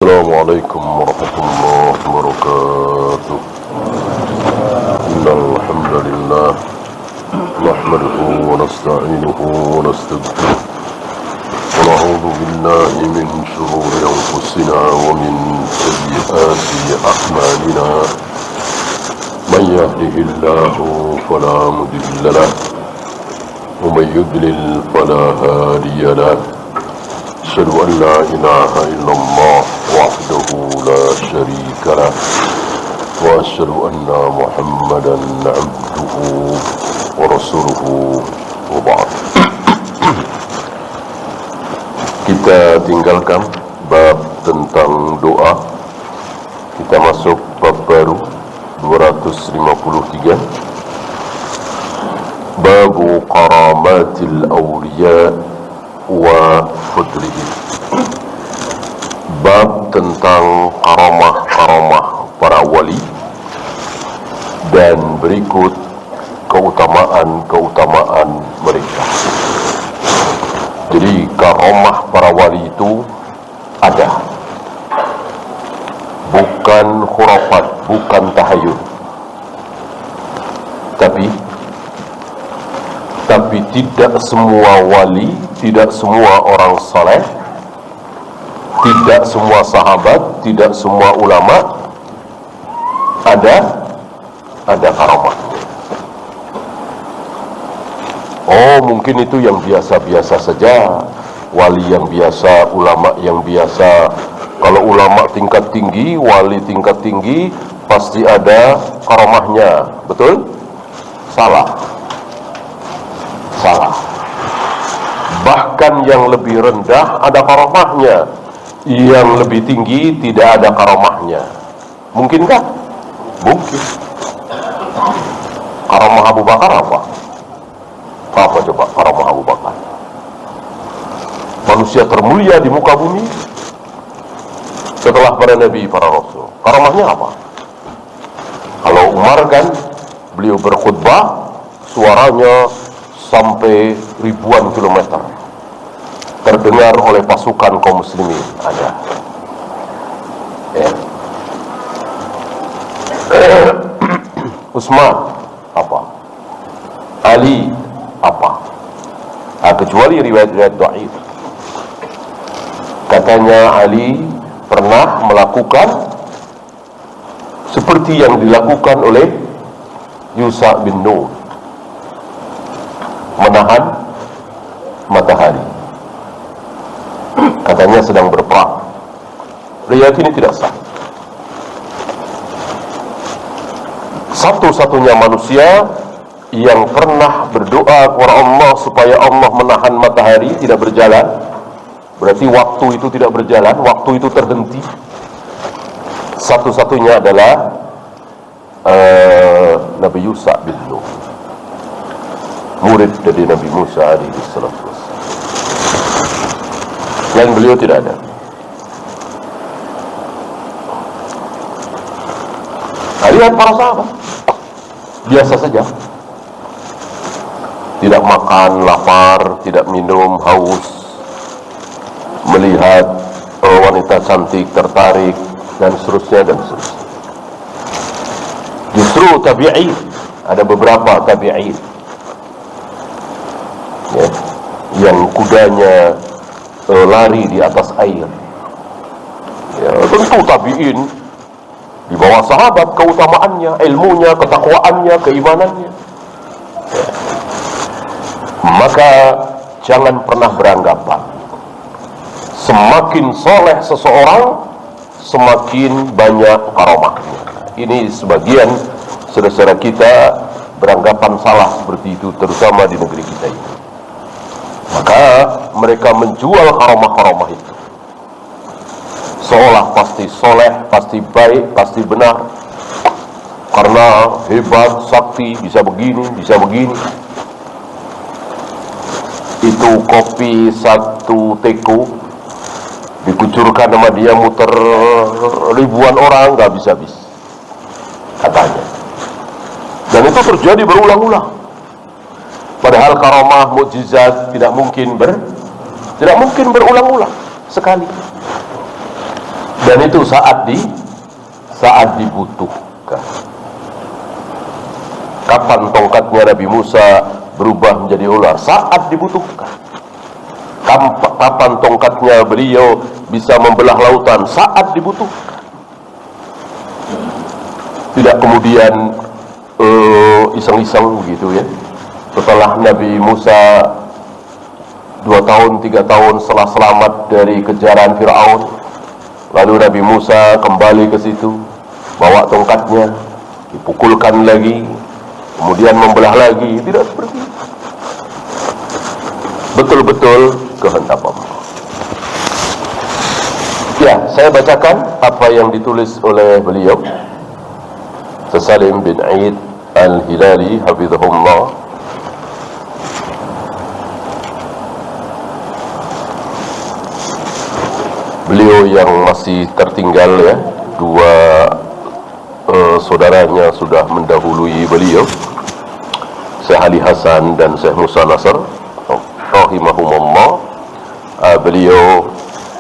السلام عليكم ورحمة الله وبركاته. إن الحمد لله نحمده ونستعينه ونستغفره ونعوذ بالله من شرور أنفسنا ومن سيئات أعمالنا. من يهده الله فلا مضل له ومن يضلل فلا هادي له. أشهد أن لا إله إلا الله وحده لا شريك له وأشهد أن محمدا عبده ورسوله وبعد. Kita tinggalkan bab tentang doa. Kita masuk bab baru 253, Babu Karamatil Awliya wa Fudlihi. Bab tentang karamah-karamah para wali dan berikut keutamaan-keutamaan mereka. Jadi karamah para wali itu ada, bukan khurafat, bukan tahayul, tapi tidak semua wali, tidak semua orang saleh, tidak semua sahabat, tidak semua ulama ada karamahnya. Oh, mungkin itu yang biasa-biasa saja, wali yang biasa, ulama yang biasa. Kalau ulama tingkat tinggi, wali tingkat tinggi, pasti ada karamahnya. Betul? Salah. Bahkan yang lebih rendah ada karamahnya, yang lebih tinggi tidak ada karamahnya. Mungkinkah? Mungkin. Karamah Abu Bakar apa? Apa coba karamah Abu Bakar? Manusia termulia di muka bumi setelah para nabi, para rasul. Karamahnya apa? Kalau Umar kan, beliau berkhutbah, suaranya sampai ribuan kilometer, terdengar oleh pasukan kaum muslimin. Ada ya. Utsman apa? Ali apa? Kecuali riwayat-riwayat dhaif. Katanya Ali pernah melakukan seperti yang dilakukan oleh Yusa bin Nun, menahan matahari. Katanya sedang berperang. Riwayat ini tidak sah. Satu-satunya manusia yang pernah berdoa kepada Allah supaya Allah menahan matahari tidak berjalan, berarti waktu itu tidak berjalan, waktu itu terhenti. Satu-satunya adalah Nabi Yusa bin Nun, murid dari Nabi Musa alaihi salatu wassalam. Dan beliau tidak ada. Lihat para sahabat, biasa saja, tidak makan, lapar, tidak minum, haus, melihat wanita cantik, tertarik, dan seterusnya dan seterusnya. Justru tabi'in, ada beberapa tabi'in ya, yang kudanya lari di atas air. Ya, tentu tabi'in di bawah sahabat keutamaannya, ilmunya, ketakwaannya, keimanannya. Ya. Maka jangan pernah beranggapan semakin soleh seseorang semakin banyak karamahnya. Ini sebagian saudara-saudara kita beranggapan salah seperti itu, terutama di negeri kita ini. Maka mereka menjual karamah-karamah itu seolah pasti soleh, pasti baik, pasti benar, karena hebat, sakti, bisa begini, bisa begini. Itu kopi satu teko dikucurkan sama dia, muter ribuan orang, gak bisa habis katanya. Dan itu terjadi berulang-ulang. Padahal karamah, mukjizat tidak mungkin berulang-ulang sekali. Dan itu saat dibutuhkan. Kapan tongkatnya Nabi Musa berubah menjadi ular? Saat dibutuhkan. Kapan tongkatnya beliau bisa membelah lautan? Saat dibutuhkan. Tidak kemudian iseng-iseng begitu ya. Setelah Nabi Musa 2 tahun 3 tahun setelah selamat dari kejaran Fir'aun, lalu Nabi Musa kembali ke situ, bawa tongkatnya, dipukulkan lagi, kemudian membelah lagi. Tidak seperti itu. Betul-betul kehendak Allah. Ya, saya bacakan apa yang ditulis oleh beliau, Salim bin Aid Al-Hilali hafizahullah. Beliau yang masih tertinggal ya, dua saudaranya sudah mendahului beliau, Syekh Ali Hasan dan Syekh Musa Nasr rahimahumullah. Beliau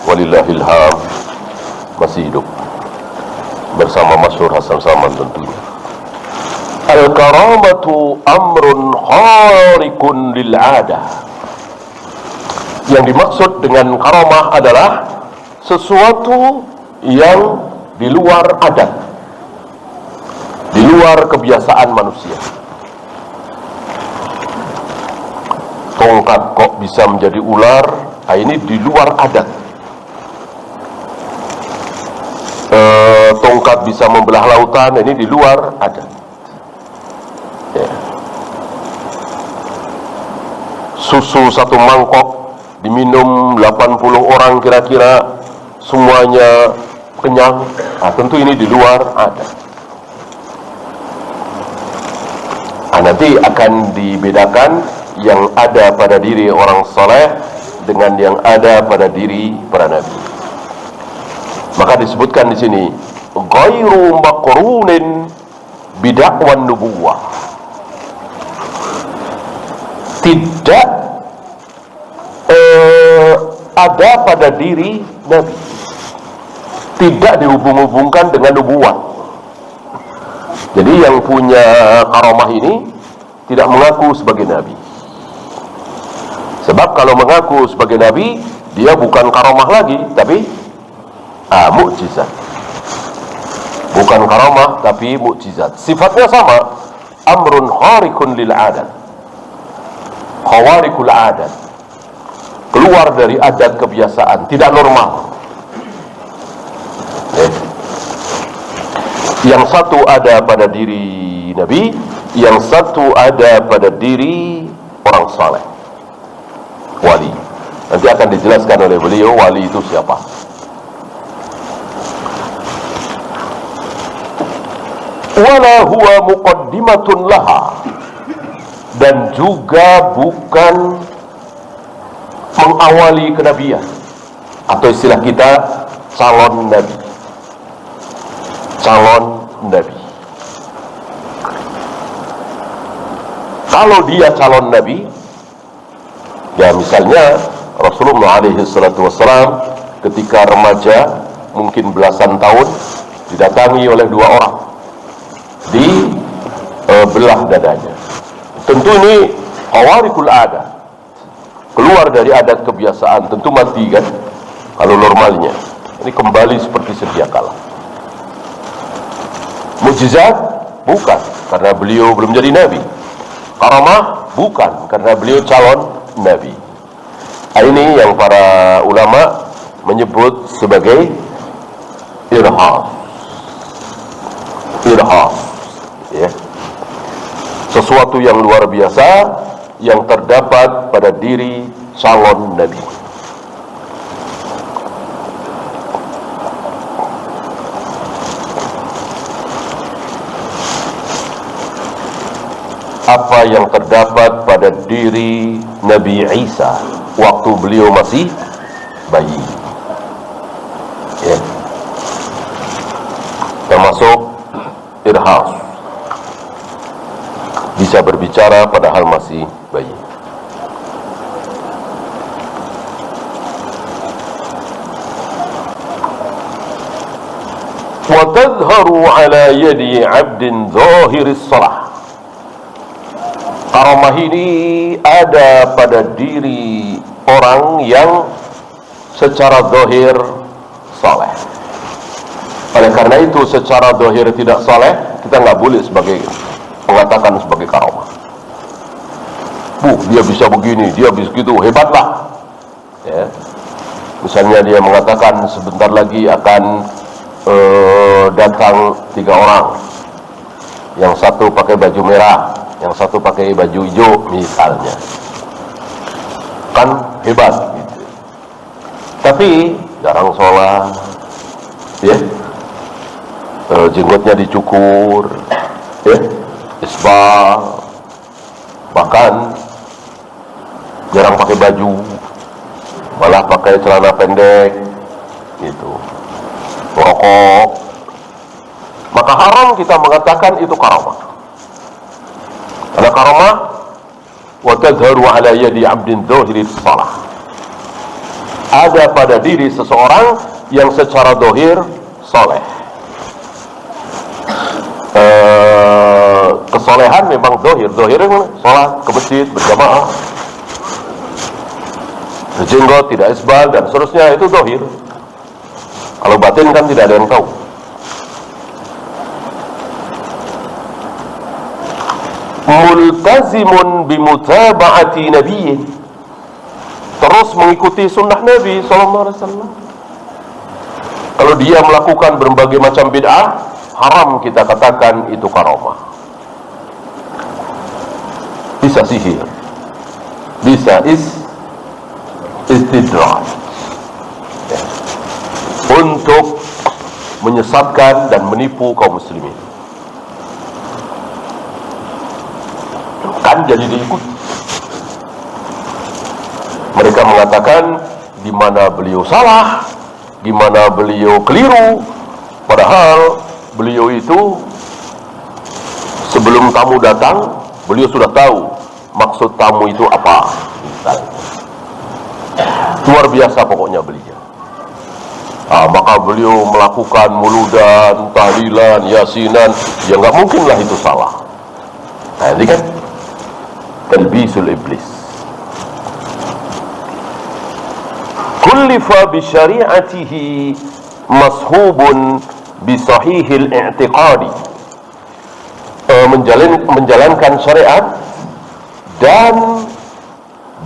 walillahil hamd masih hidup bersama Masyhur Hasan Saman tentunya. Al-karamatu amrun khariqun lil'adah. Yang dimaksud dengan karamah adalah sesuatu yang di luar adat, di luar kebiasaan manusia. Tongkat kok bisa menjadi ular? Ini di luar adat. Tongkat bisa membelah lautan, ini di luar adat ya. Susu satu mangkok diminum 80 orang kira-kira, semuanya kenyang. Tentu ini di luar adat. Nanti akan dibedakan yang ada pada diri orang saleh dengan yang ada pada diri para nabi. Maka disebutkan di sini ghairu maqrunin bid'wan nubuwah. Tidak ada pada diri nabi, tidak dihubung-hubungkan dengan nubuwah. Jadi yang punya karamah ini tidak mengaku sebagai nabi. Sebab kalau mengaku sebagai nabi, dia bukan karamah lagi, tapi mukjizat. Bukan karamah, tapi mukjizat. Sifatnya sama, amrun khariqun lil adat, khawariqul adat, keluar dari adat kebiasaan, tidak normal. Yang satu ada pada diri nabi, yang satu ada pada diri orang saleh, wali. Nanti akan dijelaskan oleh beliau wali itu siapa. Wala huwa muqaddimatun laha, dan juga bukan mengawali kenabian, atau istilah kita calon nabi. Calon nabi. Kalau dia calon nabi, ya misalnya Rasulullah SAW ketika remaja, mungkin belasan tahun, didatangi oleh 2 orang, di belah dadanya. Tentu ini khawariqul adat, keluar dari adat kebiasaan. Tentu mati kan kalau normalnya. Ini kembali seperti sedia kala. Mukjizat bukan, karena beliau belum jadi nabi. Karamah bukan, karena beliau calon nabi. Ini yang para ulama menyebut sebagai irham. Irham ya. Sesuatu yang luar biasa yang terdapat pada diri calon nabi. Apa yang terdapat pada diri Nabi Isa waktu beliau masih bayi ya. Termasuk irhas, bisa berbicara padahal masih bayi. wa tadhharu ala yadi 'abdin zahiris salah. Karamah ini ada pada diri orang yang secara zahir saleh. Oleh karena itu secara zahir tidak saleh, kita nggak boleh mengatakan sebagai karamah. Dia bisa begini, dia bisa gitu, hebatlah. Ya. Misalnya dia mengatakan sebentar lagi akan datang 3 orang, yang satu pakai baju merah, yang satu pakai baju hijau misalnya, kan hebat gitu. Tapi jarang sholat, ya, jenggotnya dicukur, ya, isbal, bahkan jarang pakai baju, malah pakai celana pendek gitu, rokok. Maka haram kita mengatakan itu karamah. Karena karamah wa tadhharu ala yadi 'abdin zahiris salah, ada pada diri seseorang yang secara zahir saleh. Kesolehan memang zahir, salat ke masjid berjamaah, berjenggot, tidak isbal dan seterusnya, itu zahir. Kalau batin kan tidak ada yang tahu. Multazimun bimutaba'ati nabiyyin, terus mengikuti sunnah Nabi SAW. Kalau dia melakukan berbagai macam bid'ah, haram kita katakan itu karamah. Bisa sihir, bisa istidraj, ya, untuk menyesatkan dan menipu kaum muslimin, kan jadi diikut. Mereka mengatakan di mana beliau salah, di mana beliau keliru, padahal beliau itu sebelum tamu datang, beliau sudah tahu maksud tamu itu apa. Luar biasa pokoknya beliau. Maka beliau melakukan muludan, tahlilan, yasinan, ya nggak mungkin lah itu salah. Nah ini kan talbisul iblis. Kullifa bi syari'atihi mashubun bi sahihil i'tiqadi, menjalankan syariat dan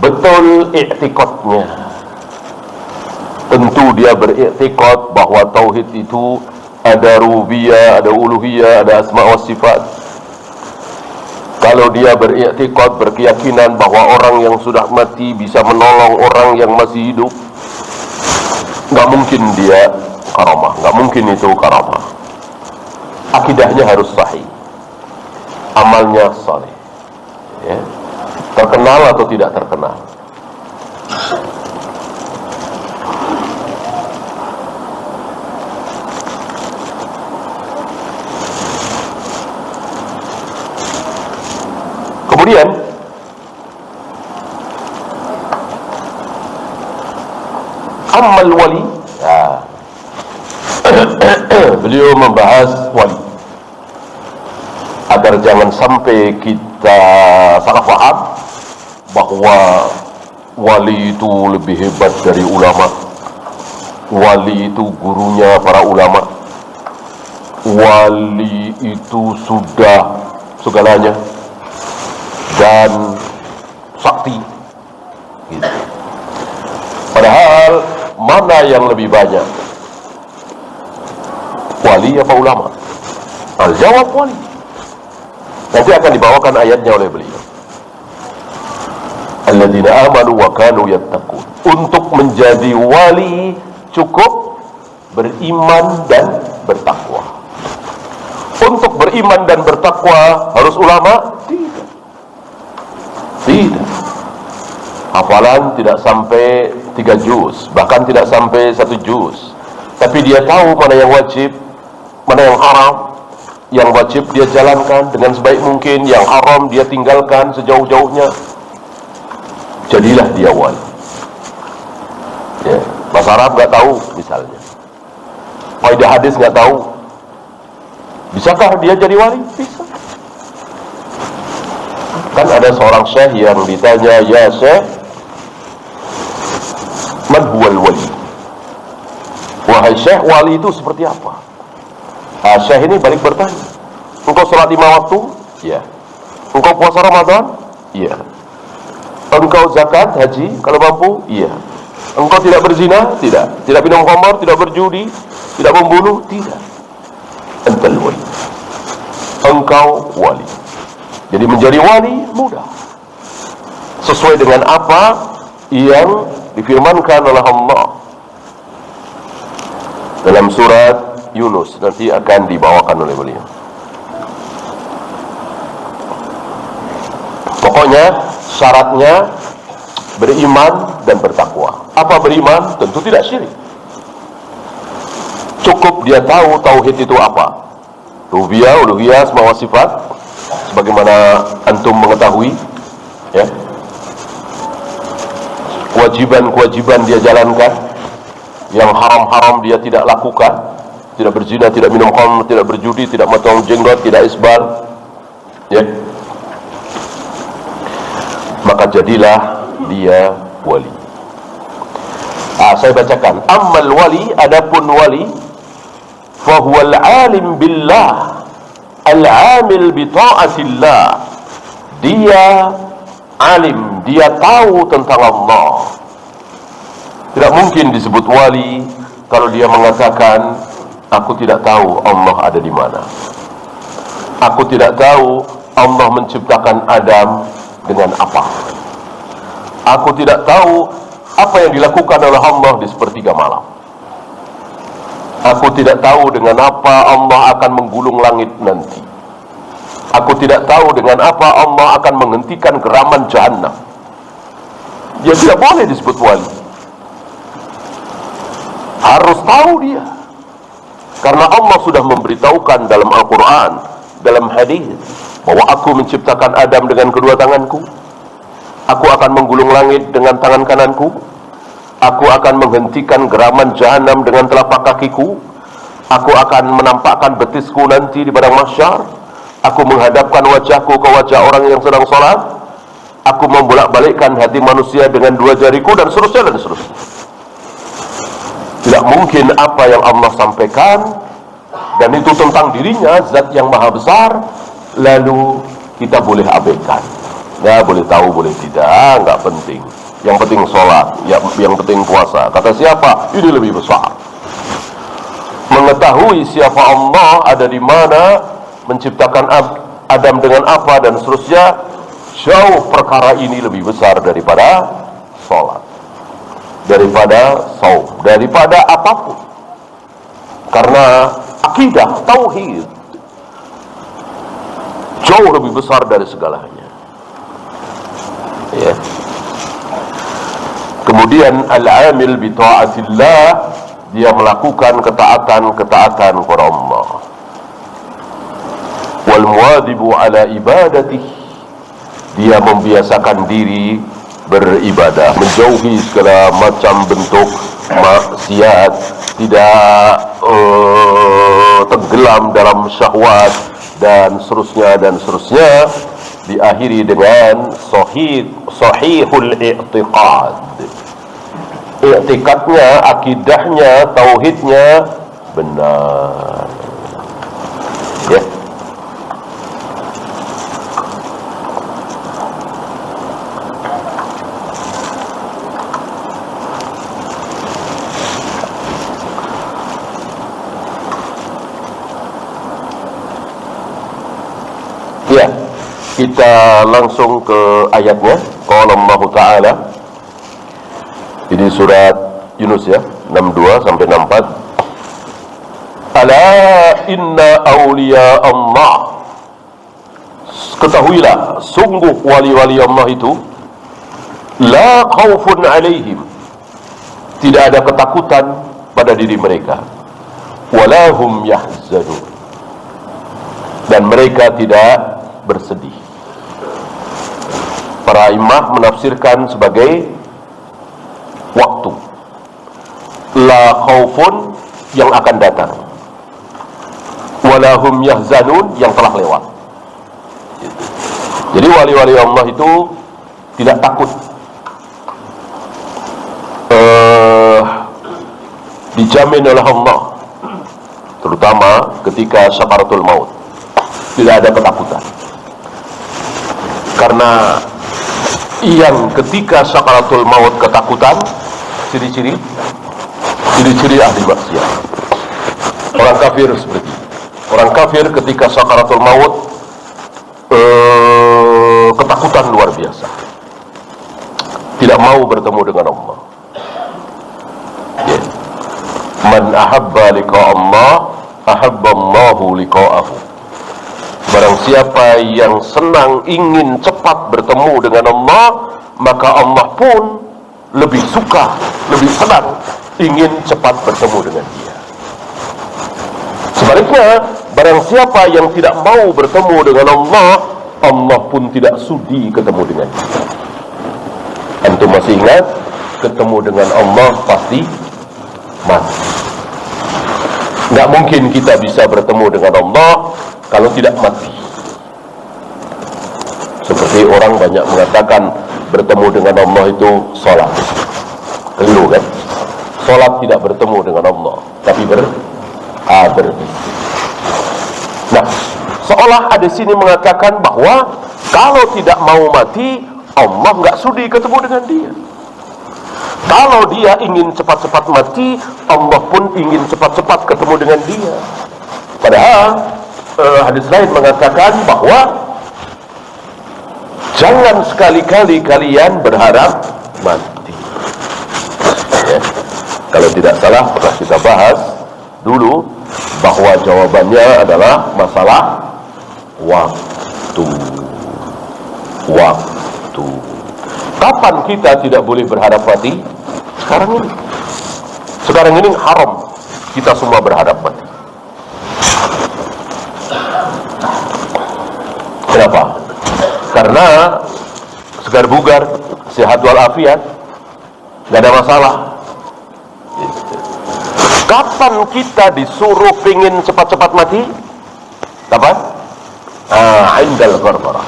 betul i'tiqadnya. Tentu dia beriktikad bahwa tauhid itu ada rububiyah, ada uluhiyah, ada asma wa sifat. Kalau dia beriktikad, berkeyakinan bahwa orang yang sudah mati bisa menolong orang yang masih hidup, nggak mungkin dia karamah, nggak mungkin itu karamah. Akidahnya harus sahih, amalnya saleh, ya. Terkenal atau tidak terkenal. Kemudian amal wali, beliau membahas wali agar jangan sampai kita salah paham bahwa wali itu lebih hebat dari ulama, wali itu gurunya para ulama, wali itu sudah segalanya dan sakti gitu. Padahal mana yang lebih banyak, wali apa ulama? Jawab wali. Nanti akan dibawakan ayatnya oleh beliau. Alladzina amanu wa kanu yattaqun. Untuk menjadi wali cukup beriman dan bertakwa. Untuk beriman dan bertakwa harus ulama? Tidak. Hafalan tidak sampai 3 juz, bahkan tidak sampai 1 juz. Tapi dia tahu mana yang wajib, mana yang haram. Yang wajib dia jalankan dengan sebaik mungkin, yang haram dia tinggalkan sejauh-jauhnya. Jadilah dia wali. Ya, bahasa Arab nggak tahu misalnya, kaidah hadis nggak tahu, Bisakah dia jadi wali? Bisa. Kan ada seorang syekh yang ditanya, "Ya syekh, man huwal wali?" Wahai syekh, wali itu seperti apa? Syekh ini balik bertanya, "Engkau sholat 5 waktu?" Ya. "Engkau puasa Ramadan?" Iya. "Engkau zakat, haji kalau mampu?" Iya. "Engkau tidak berzina?" Tidak. "Tidak minum khamar, tidak berjudi, tidak membunuh?" Tidak. Antal wali. Engkau wali. Jadi menjadi wali mudah, sesuai dengan apa yang difirmankan oleh Allah dalam surat Yunus, nanti akan dibawakan oleh beliau. Pokoknya syaratnya beriman dan bertakwa. Apa beriman? Tentu tidak syirik. Cukup dia tahu tauhid itu apa. Rububiyah, uluhiyah, semua sifat, sebagaimana antum mengetahui, ya. Kewajiban-kewajiban dia jalankan, yang haram-haram dia tidak lakukan, tidak berzina, tidak minum khamr, tidak berjudi, tidak motong jenggot, tidak isbal, ya. Maka jadilah dia wali. Saya bacakan. Ammal wali, adapun wali, fahuwal alim billah, al-amil bi ta'atillah. Dia alim, dia tahu tentang Allah. Tidak mungkin disebut wali kalau dia mengatakan, "Aku tidak tahu Allah ada di mana. Aku tidak tahu Allah menciptakan Adam dengan apa. Aku tidak tahu apa yang dilakukan oleh Allah di sepertiga malam. Aku tidak tahu dengan apa Allah akan menggulung langit nanti. Aku tidak tahu dengan apa Allah akan menghentikan geraman Jahannam." Dia tidak boleh disebut wali. Harus tahu dia, karena Allah sudah memberitahukan dalam Al-Quran, dalam hadis, bahwa aku menciptakan Adam dengan kedua tanganku, aku akan menggulung langit dengan tangan kananku, aku akan menghentikan geraman Jahannam dengan telapak kakiku, aku akan menampakkan betisku nanti di padang mahsyar, aku menghadapkan wajahku ke wajah orang yang sedang sholat, aku membolak-balikkan hati manusia dengan 2 jariku, dan seterusnya dan seterusnya. Tidak mungkin apa yang Allah sampaikan, dan itu tentang dirinya, zat yang maha besar, lalu kita boleh abaikan. Ya, boleh tahu, boleh tidak, nggak penting. Yang penting sholat, yang penting puasa. Kata siapa? Ini lebih besar. Mengetahui siapa Allah, ada di mana, menciptakan Adam dengan apa, dan seterusnya, jauh perkara ini lebih besar daripada sholat, daripada saum, daripada apapun. Karena akidah, tauhid, jauh lebih besar dari segalanya, ya. Kemudian al-amil bi ta'atillah, dia melakukan ketaatan kepada Allah. Wal muwadibu ala ibadatih, dia membiasakan diri beribadah, menjauhi segala macam bentuk maksiat, tidak tenggelam dalam syahwat, dan seterusnya, diakhiri dengan sahihul i'tiqad. I'tiqadnya, akidahnya, tauhidnya benar, ya. Ya, kita langsung ke ayatnya. Qala Allah Ta'ala, ini surat Yunus ya, 62 sampai 64. Ala inna awliya Allah, ketahuilah sungguh wali-wali Allah itu, la khawfun alaihim, tidak ada ketakutan pada diri mereka, walahum yahzanun, dan mereka tidak bersedih. Para imam menafsirkan sebagai waktu. La khaufun, yang akan datang. walahum yahzanun yang telah lewat. Jadi wali-wali Allah itu tidak takut dijamin oleh Allah, terutama ketika sakaratul maut. Tidak ada ketakutan, karena yang ketika sakaratul maut ketakutan, ciri-ciri ahli maksiat. Orang kafir seperti itu. Orang kafir ketika sakaratul maut ketakutan luar biasa, tidak mau bertemu dengan Allah. Man ahabba liqa Allah ahabba Allahu liqa'ahu. Barang siapa yang senang ingin cepat bertemu dengan Allah, maka Allah pun lebih suka, lebih senang ingin cepat bertemu dengan dia. Sebaliknya, barang siapa yang tidak mau bertemu dengan Allah, Allah pun tidak sudi ketemu dengan dia. Antum masih ingat, ketemu dengan Allah pasti mati. Nggak mungkin kita bisa bertemu dengan Allah kalau tidak mati. Seperti orang banyak mengatakan bertemu dengan Allah itu sholat. Keliru kan? Sholat tidak bertemu dengan Allah, tapi Nah, seolah ada sini mengatakan bahwa kalau tidak mau mati, Allah nggak sudi ketemu dengan dia. Kalau dia ingin cepat-cepat mati, Allah pun ingin cepat-cepat ketemu dengan dia. Padahal hadis lain mengatakan bahwa jangan sekali-kali kalian berharap mati. Ya. Kalau tidak salah pernah kita bahas dulu bahwa jawabannya adalah masalah waktu. Kapan kita tidak boleh berharap mati? Sekarang ini haram kita semua berharap mati. Kenapa? Karena segar bugar, sehat walafiat, nggak ada masalah. Kapan kita disuruh pingin cepat-cepat mati? Kapan? Indal ghargharah.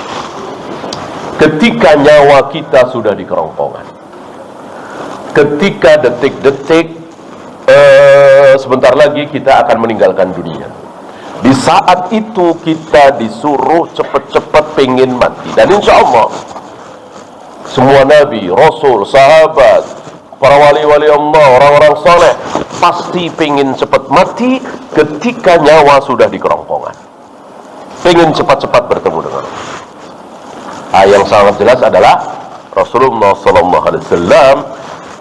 Ketika nyawa kita sudah di kerongkongan. Ketika detik-detik sebentar lagi kita akan meninggalkan dunia. Di saat itu kita disuruh cepat-cepat pengen mati. Dan insya Allah semua nabi, rasul, sahabat, para wali-wali Allah, orang-orang soleh pasti pengen cepat mati ketika nyawa sudah di kerongkongan. Pengen cepat-cepat bertemu dengan Allah. Yang sangat jelas adalah Rasulullah SAW,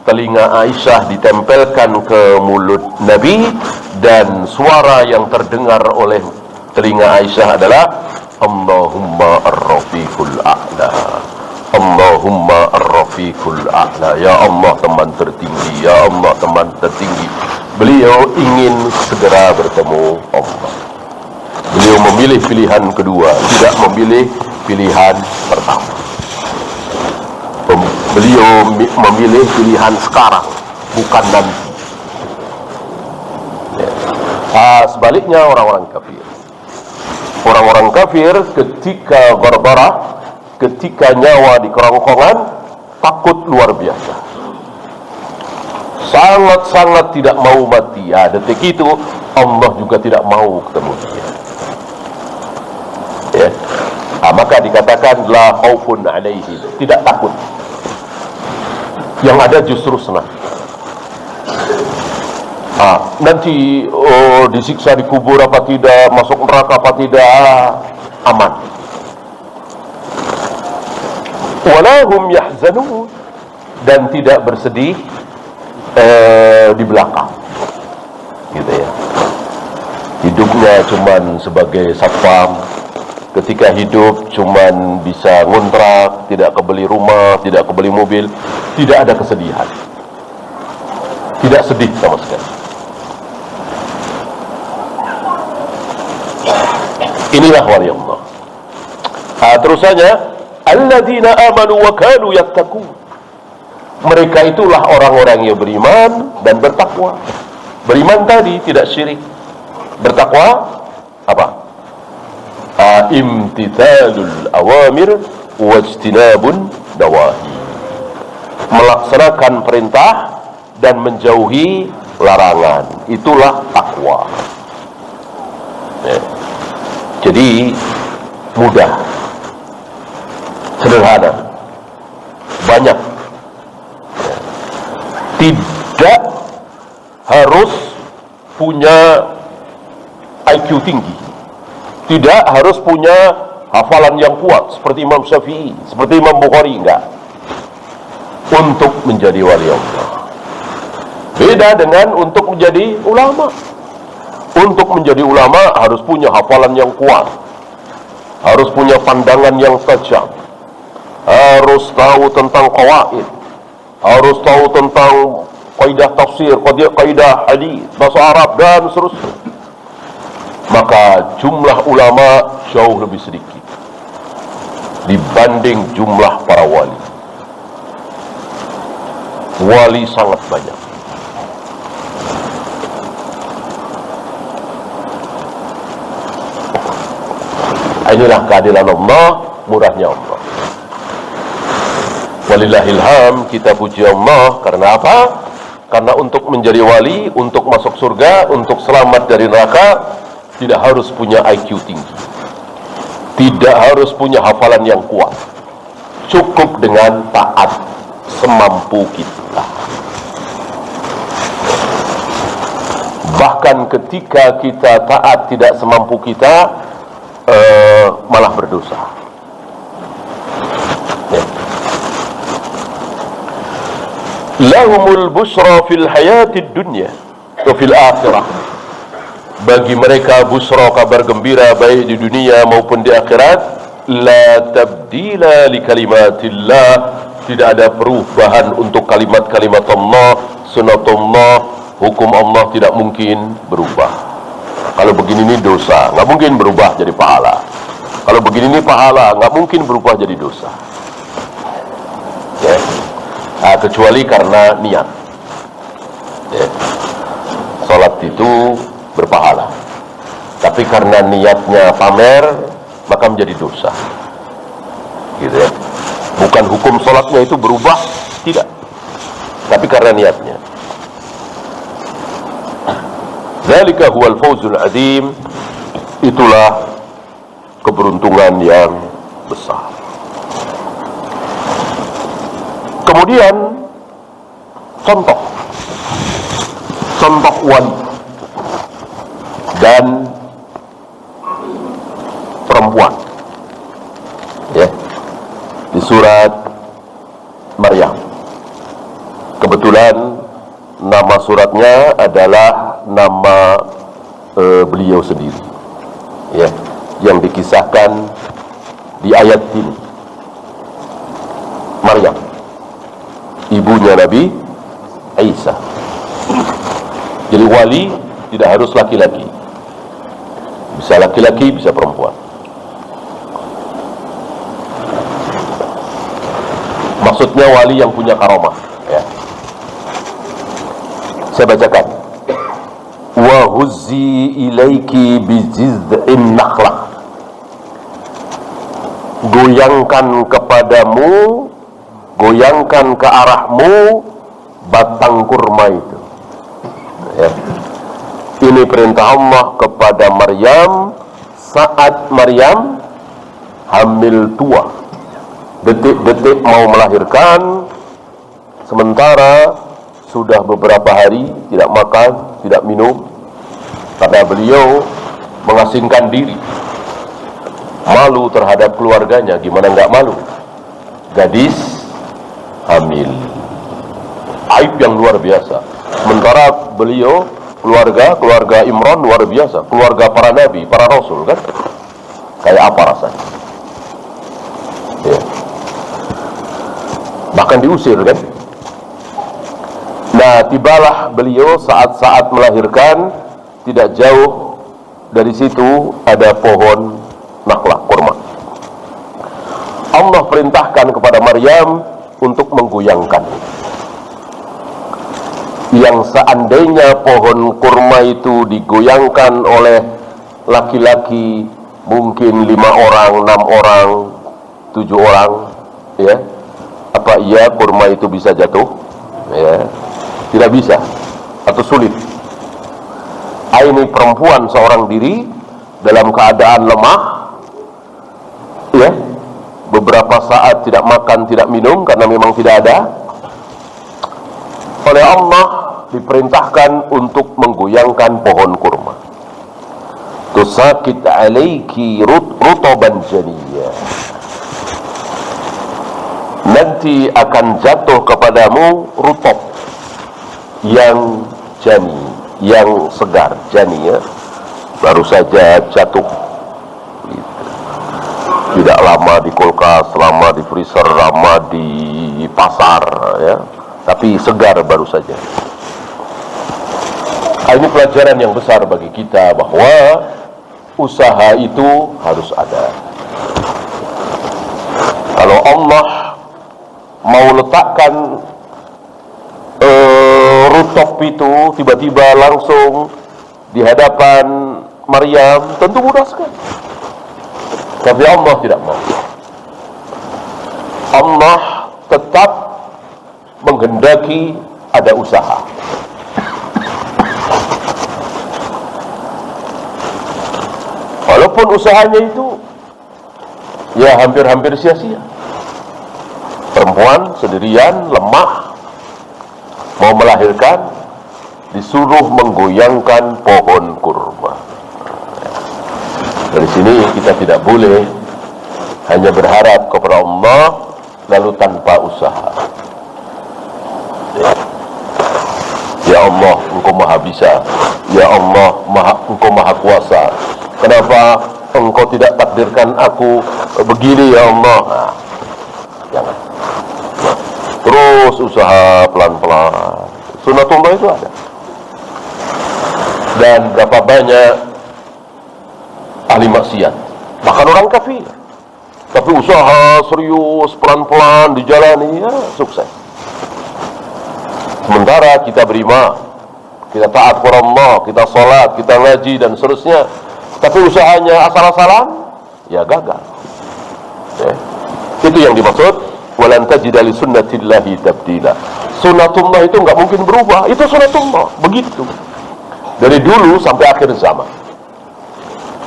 telinga Aisyah ditempelkan ke mulut Nabi, dan suara yang terdengar oleh telinga Aisyah adalah Allahumma ar-rafiqul a'la, Allahumma ar-rafiqul a'la. Ya Allah teman tertinggi, ya Allah teman tertinggi. Beliau ingin segera bertemu Allah. Beliau memilih pilihan kedua, tidak memilih pilihan pertama. Beliau memilih pilihan sekarang, bukan nanti. Sebaliknya orang-orang kafir. Orang-orang kafir ketika ghargharah, ketika nyawa di kerongkongan, takut luar biasa. Sangat-sangat tidak mau mati. Detik itu Allah juga tidak mau ketemu dia. Ya. Maka dikatakan la khaufun alaihim, tidak takut. Yang ada justru senang. Nanti disiksa di kubur apa tidak, masuk neraka apa tidak, aman. Walahum yahzanun, dan tidak bersedih di belakang, gitu ya. Hidupnya cuman sebagai satpam. Ketika hidup cuman bisa ngontrak, tidak kebeli rumah, tidak kebeli mobil, tidak ada kesedihan, tidak sedih sama sekali. Inilah wali Allah. Terusannya, alladzina amanu wa kanu yattaqun. Mereka itulah orang-orang yang beriman dan bertakwa. Beriman tadi tidak syirik. Bertakwa apa? imtithalul awamir wajtinabun nawahi. Melaksanakan perintah dan menjauhi larangan, itulah takwa. Jadi mudah, sederhana, banyak. Tidak harus punya IQ tinggi, tidak harus punya hafalan yang kuat seperti Imam Syafi'i, seperti Imam Bukhari, enggak. Untuk menjadi wali Allah beda dengan untuk menjadi ulama. Untuk menjadi ulama harus punya hafalan yang kuat, harus punya pandangan yang tajam, harus tahu tentang qawaid, harus tahu tentang kaidah tafsir, kaidah hadis, bahasa Arab dan seterusnya. Maka jumlah ulama jauh lebih sedikit dibanding jumlah para wali. Wali sangat banyak. Inilah keadilan Allah, murahnya Allah. Walillahilham, kita puji Allah. Karena apa? Karena untuk menjadi wali, untuk masuk surga, untuk selamat dari neraka, tidak harus punya IQ tinggi, tidak harus punya hafalan yang kuat, cukup dengan taat semampu kita. Bahkan ketika kita taat tidak semampu kita, malah berdosa. Lahumul busra fil hayatid dunya wa fil akhirah. Bagi mereka busra, kabar gembira, baik di dunia maupun di akhirat. La tabdila li kalimatillah, tidak ada perubahan untuk kalimat-kalimat Allah, sunnatullah, hukum Allah tidak mungkin berubah. Kalau begini ini dosa, nggak mungkin berubah jadi pahala. Kalau begini ini pahala, nggak mungkin berubah jadi dosa. Ya. Nah, kecuali karena niat. Ya. Salat itu berpahala, tapi karena niatnya pamer, maka menjadi dosa. Gitu ya. Bukan hukum salatnya itu berubah, tidak, tapi karena niatnya. Dzalika huwal fawzul azim, itulah keberuntungan yang besar. Kemudian contoh wali dan perempuan, ya, di surat Maryam. Kebetulan nama suratnya adalah nama beliau sendiri, ya, yang dikisahkan di ayat ini. Maryam, ibunya Nabi Isa. Jadi wali tidak harus laki-laki, bisa laki-laki, bisa perempuan. Maksudnya wali yang punya karomah, ya. Saya bacakan. Wa huzzi ilaiki bijiz'in nakhlah. Goyangkan kepadamu, goyangkan ke arahmu batang kurma itu. Ya. Ini perintah Allah kepada Maryam saat Maryam hamil tua, detik-detik mau melahirkan, sementara sudah beberapa hari tidak makan, tidak minum, karena beliau mengasingkan diri, malu terhadap keluarganya. Gimana nggak malu? Gadis hamil, aib yang luar biasa. Sementara beliau keluarga Imran luar biasa, keluarga para nabi, para rasul, kan kayak apa rasanya, ya. Bahkan diusir, kan. Nah, tibalah beliau saat-saat melahirkan, tidak jauh dari situ ada pohon nakhlah, kurma. Allah perintahkan kepada Maryam untuk menggoyangkan. Yang seandainya pohon kurma itu digoyangkan oleh laki-laki, mungkin 5 orang, 6 orang, 7 orang, ya, apa iya kurma itu bisa jatuh? Ya, tidak bisa atau sulit. Ini perempuan seorang diri dalam keadaan lemah, ya, beberapa saat tidak makan, tidak minum karena memang tidak ada. Oleh Allah diperintahkan untuk menggoyangkan pohon kurma. Tusakit alaiki rutoban janiyya, nanti akan jatuh kepadamu rutob yang jani, yang segar. Jani, ya, baru saja jatuh, gitu. Tidak lama di kulkas, lama di freezer, lama di pasar, ya, tapi segar baru saja. Ini pelajaran yang besar bagi kita bahwa usaha itu harus ada. Kalau Allah mau letakkan rutop itu tiba-tiba langsung di hadapan Maryam, tentu mudah sekali. Tapi Allah tidak mau. Allah tetap menghendaki ada usaha. Walaupun usahanya itu ya hampir-hampir sia-sia. Perempuan sendirian, lemah, mau melahirkan, disuruh menggoyangkan pohon kurma. Dari sini kita tidak boleh hanya berharap kepada Allah lalu tanpa usaha. Ya Allah, Engkau Maha Bisa. Ya Allah, Engkau Maha Kuasa. Kenapa Engkau tidak takdirkan aku begini, ya Allah? Nah, jangan. Terus usaha pelan-pelan. Sunatullah itu ada. Dan berapa banyak ahli maksiat, bahkan orang kafir, tapi usaha serius, pelan-pelan dijalani, ya sukses. Sementara kita beriman, kita taat kepada Allah, kita sholat, kita ngaji dan seterusnya, tapi usahanya asal-asalan, ya gagal. Ya. Itu yang dimaksud walan tajida li sunnatillahi tabdila. Sunnatullah itu enggak mungkin berubah, itu sunnatullah, begitu. Dari dulu sampai akhir zaman.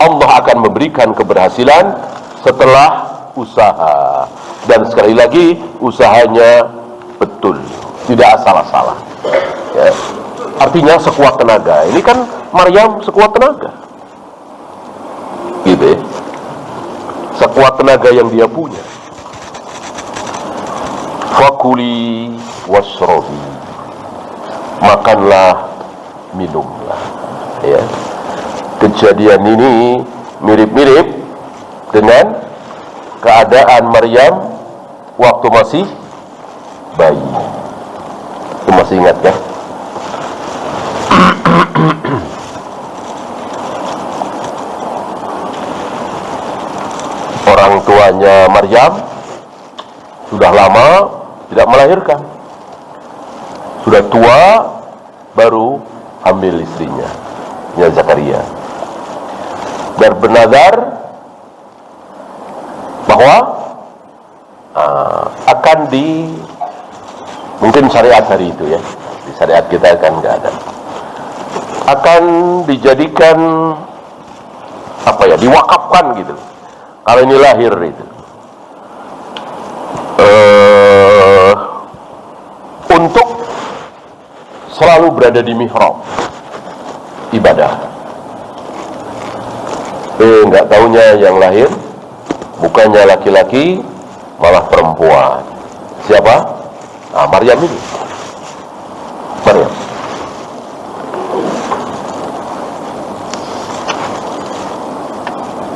Allah akan memberikan keberhasilan setelah usaha. Dan sekali lagi, usahanya betul, tidak asal-asalan. Ya. Artinya sekuat tenaga. Ini kan Maryam sekuat tenaga, gitu ya. Sekuat tenaga yang dia punya. Fakuli washrobi, makanlah, minumlah, ya. Kejadian ini mirip-mirip dengan keadaan Maryam waktu masih bayi. Itu masih ingat kan? Orang tuanya Maryam sudah lama tidak melahirkan, sudah tua baru hamil istrinya, Zakaria, dan bernazar bahwa akan mungkin syariat hari itu, ya, di syariat kita kan nggak ada, akan dijadikan apa ya, diwakafkan gitu kalau ini lahir itu, untuk selalu berada di mihrab ibadah. Nggak taunya yang lahir bukannya laki-laki, malah perempuan. Siapa? Maryam ini. Maryam.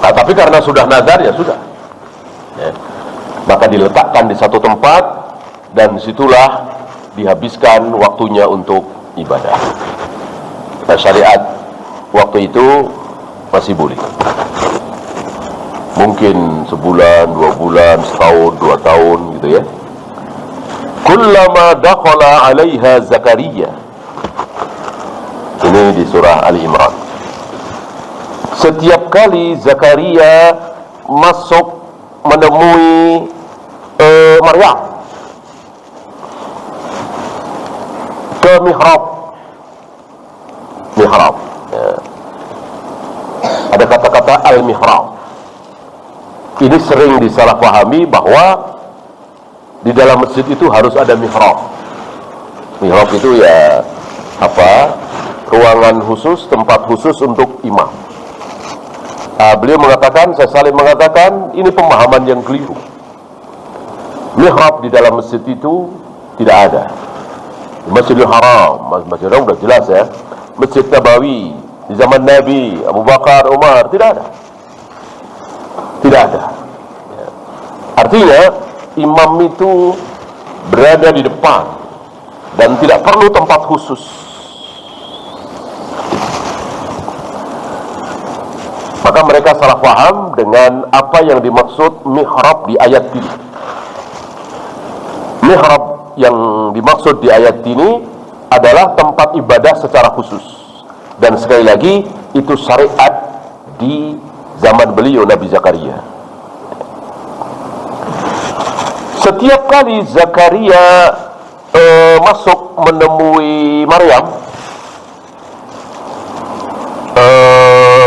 Tapi karena sudah nazar, ya sudah, ya. Maka diletakkan di satu tempat, dan disitulah dihabiskan waktunya untuk ibadah. Nah, syariat waktu itu masih boleh. Mungkin sebulan, 2 bulan, setahun, 2 tahun gitu, ya. Kullama dakhala 'alaiha Zakaria. Ini di surah Ali Imran. Setiap kali Zakaria masuk menemui Maryam ke mihrab, ya. Ada kata-kata al-mihrab. Ini sering disalahpahami bahwa di dalam masjid itu harus ada mihrab. Mihrab itu ya ruangan khusus, tempat khusus untuk imam. Beliau mengatakan, saya saling mengatakan, ini pemahaman yang keliru. Mihrab di dalam masjid itu tidak ada. Masjidil Haram, Masjidil Haram sudah jelas ya. Masjid Nabawi di zaman Nabi, Abu Bakar, Umar, tidak ada. Tidak ada. Artinya imam itu berada di depan dan tidak perlu tempat khusus. Maka mereka salah paham dengan apa yang dimaksud mihrab di ayat ini. Mihrab yang dimaksud di ayat ini adalah tempat ibadah secara khusus. Dan sekali lagi, itu syariat di zaman beliau Nabi Zakaria. Setiap kali Zakaria masuk menemui Maryam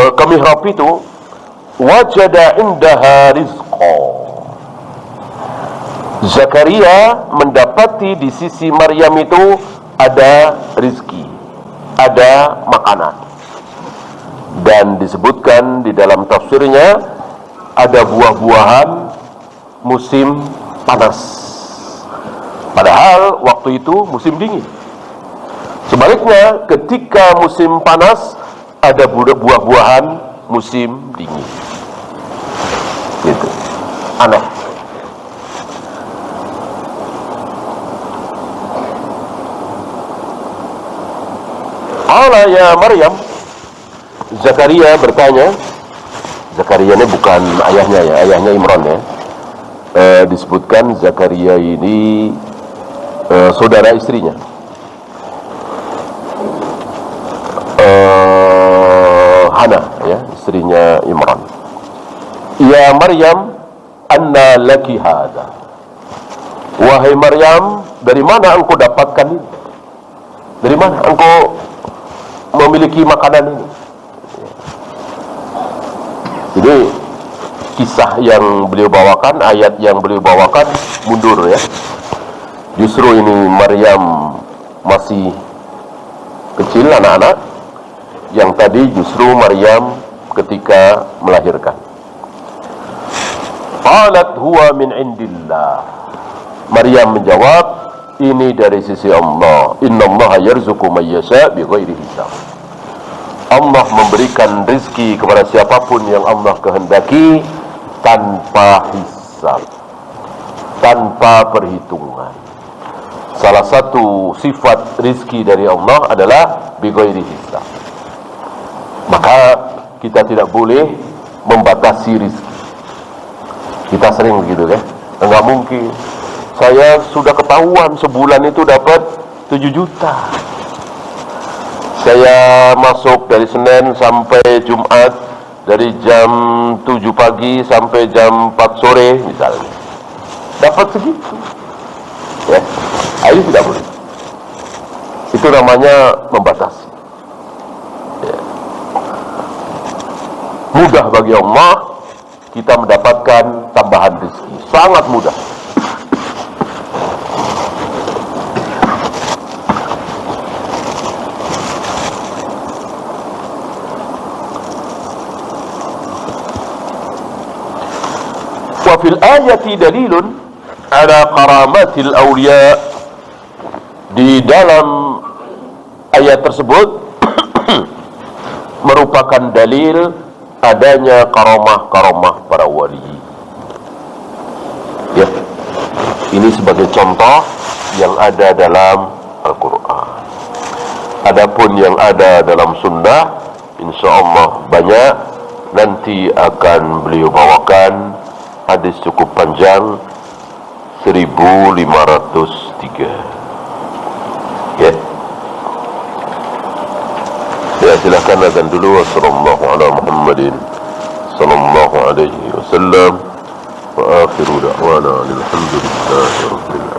ke mihrab itu, wajada indaha rizqa. Zakaria mendapati di sisi Maryam itu ada rizki, ada makanan. Dan disebutkan di dalam tafsirnya ada buah-buahan musim panas, padahal waktu itu musim dingin. Sebaliknya ketika musim panas ada buah-buahan musim dingin. Gitu. Aneh. Allah ya Maryam, Zakaria bertanya. Zakaria ini bukan ayahnya ya, ayahnya Imran ya. Disebutkan Zakaria ini saudara istrinya. Hana ya, istrinya Imran. Ya Maryam, anna laki hadha. Wahai Maryam, dari mana engkau dapatkan ini? Dari mana engkau memiliki makanan ini? Ini kisah yang beliau bawakan, ayat yang beliau bawakan mundur ya. Justru ini Maryam masih kecil, anak-anak. Yang tadi justru Maryam ketika melahirkan. Qalat huwa min indillah. Maryam menjawab, ini dari sisi Allah. Innallaha yarzuqu man yasha' bighairi hisab. Allah memberikan rezeki kepada siapapun yang Allah kehendaki tanpa hisab, tanpa perhitungan. Salah satu sifat rezeki dari Allah adalah bighairi hisab. Maka kita tidak boleh membatasi rezeki. Kita sering begitu kan? Enggak mungkin. Saya sudah ketahuan sebulan itu dapat 7 juta. Saya masuk dari Senin sampai Jumat, dari jam 7 pagi sampai jam 4 sore misalnya, dapat segitu ya, itu tidak boleh. Itu namanya membatasi ya. Mudah bagi Allah kita mendapatkan tambahan rezeki, sangat mudah. Wa fil ayati dalilun ala karamatil awliya. Di dalam ayat tersebut merupakan dalil adanya karamah-karamah para wali. Ya. Ini sebagai contoh yang ada dalam Al-Quran. Adapun yang ada dalam sunnah, insyaallah banyak. Nanti akan beliau bawakan hadis cukup panjang 1503 ya. Ya, silakan azan dulu. Wassallallahu ala Muhammadin sallallahu alaihi wasallam wa akhiru da'wana alhamdulillahi rabbil alamin.